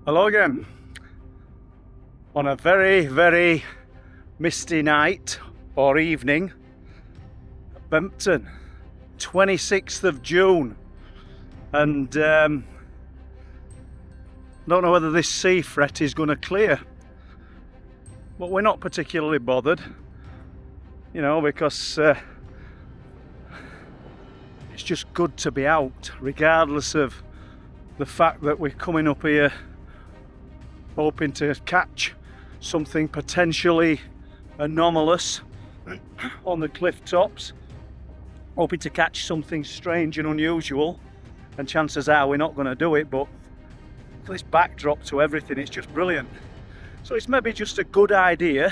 Hello again. On a very, very misty night or evening, Bempton, 26th of June. And don't know whether this sea fret is going to clear. But we're not particularly bothered, because it's just good to be out, regardless of the fact that we're coming up here hoping to catch something potentially anomalous on the cliff tops, hoping to catch something strange and unusual, and chances are we're not going to do it, but this backdrop to everything, it's just brilliant. So it's maybe just a good idea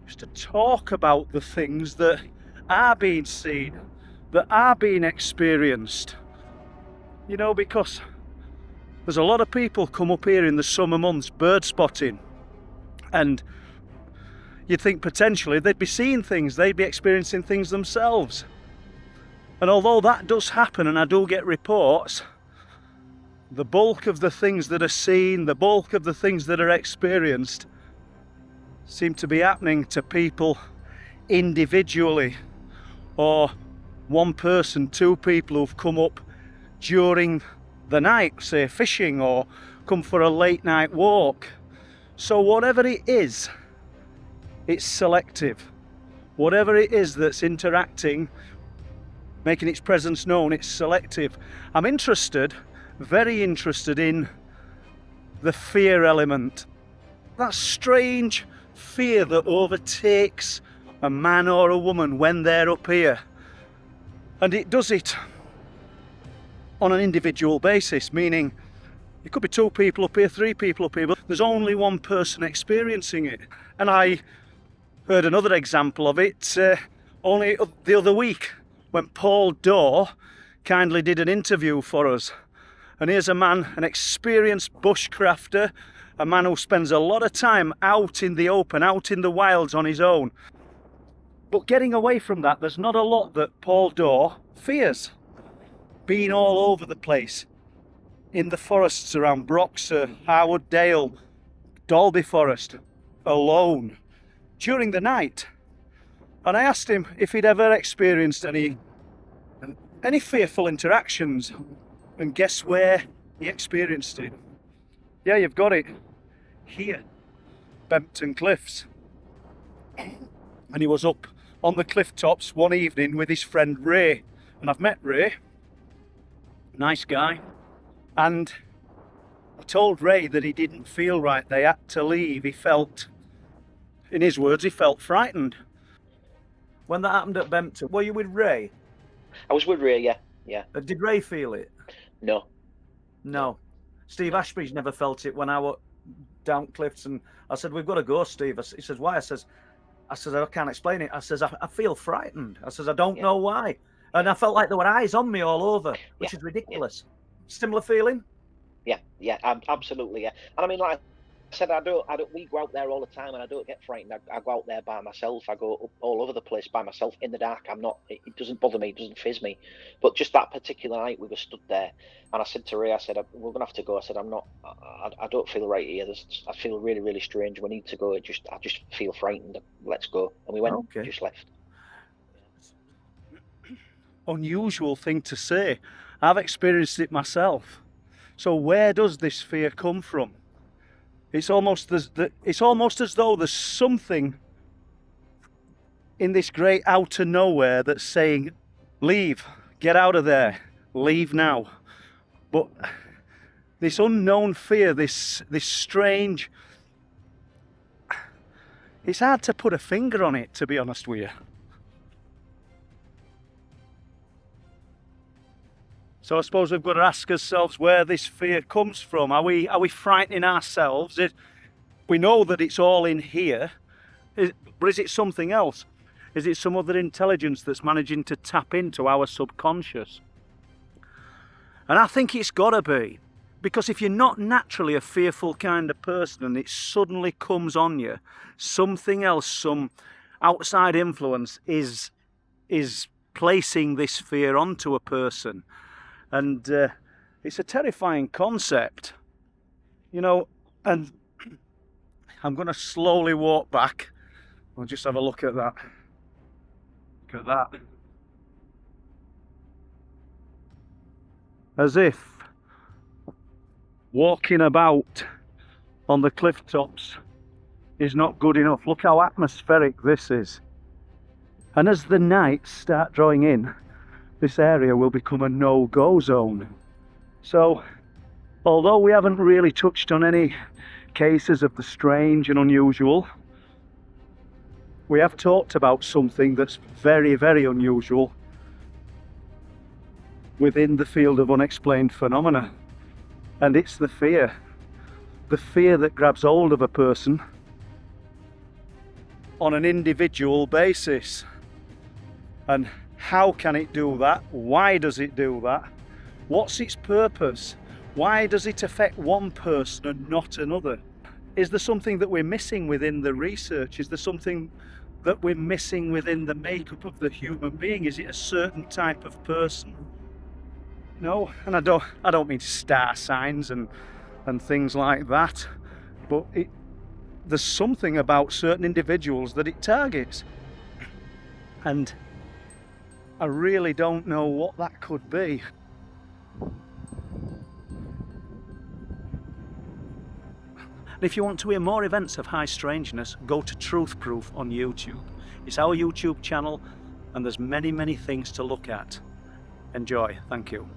just to talk about the things that are being seen, that are being experienced, because there's a lot of people come up here in the summer months bird spotting, and you'd think potentially they'd be seeing things, they'd be experiencing things themselves. And although that does happen, and I do get reports, the bulk of the things that are seen, the bulk of the things that are experienced seem to be happening to people individually, or one person, two people who've come up during the night, say fishing, or come for a late night walk. So whatever it is, it's selective. Whatever it is that's interacting, making its presence known, it's selective. I'm very interested in the fear element. That strange fear that overtakes a man or a woman when they're up here. And it does it on an individual basis, meaning it could be two people up here, three people up here, but there's only one person experiencing it. And I heard another example of it only the other week, when Paul Dore kindly did an interview for us. And here's a man, an experienced bushcrafter, a man who spends a lot of time out in the open, out in the wilds on his own. But getting away from that, there's not a lot that Paul Dore fears. Being all over the place, in the forests around Broxer, Harwood Dale, Dalby Forest, alone, during the night. And I asked him if he'd ever experienced any fearful interactions, and guess where he experienced it? Yeah, you've got it. Here, Bempton Cliffs. And he was up on the cliff tops one evening with his friend Ray. And I've met Ray. Nice guy. And I told Ray that he didn't feel right. They had to leave. He felt, in his words, he felt frightened. When that happened at Bempton, were you with Ray? I was with Ray, yeah. Did Ray feel it? No. Steve Ashby's never felt it when I was down cliffs, and I said, we've got to go, Steve. He says, why? I says, I can't explain it. I says, I feel frightened. I said, I don't know why. And I felt like there were eyes on me all over, which is ridiculous. Similar feeling? Yeah, absolutely, yeah. And I mean, like I said, we go out there all the time, and I don't get frightened. I go out there by myself. I go up all over the place by myself in the dark. It doesn't bother me, it doesn't fizz me. But just that particular night, we were stood there, and I said to Ray, I said, we're gonna have to go. I said, I don't feel right here. I feel really, really strange. We need to go. I just feel frightened. Let's go. And we went. Okay. Just left. Unusual thing to say. I've experienced it myself. So where does this fear come from? It's almost as though there's something in this great outer nowhere that's saying, leave, get out of there, leave now. But this unknown fear, this strange, it's hard to put a finger on it, to be honest with you. So I suppose we've got to ask ourselves where this fear comes from. Are we frightening ourselves? We know that it's all in here, but is it something else? Is it some other intelligence that's managing to tap into our subconscious? And I think it's got to be, because if you're not naturally a fearful kind of person and it suddenly comes on you, something else, some outside influence is placing this fear onto a person. And it's a terrifying concept. You know, and I'm going to slowly walk back. I'll just have a look at that. Look at that. As if walking about on the cliff tops is not good enough. Look how atmospheric this is. And as the nights start drawing in, this area will become a no-go zone. So, although we haven't really touched on any cases of the strange and unusual, we have talked about something that's very, very unusual within the field of unexplained phenomena. And it's the fear. The fear that grabs hold of a person on an individual basis. And how can it do that? Why does it do that? What's its purpose? Why does it affect one person and not another? Is there something that we're missing within the research? Is there something that we're missing within the makeup of the human being? Is it a certain type of person? No, and I don't mean star signs and things like that, but there's something about certain individuals that it targets, and I really don't know what that could be. And if you want to hear more events of high strangeness, go to Truth Proof on YouTube. It's our YouTube channel, and there's many, many things to look at. Enjoy. Thank you.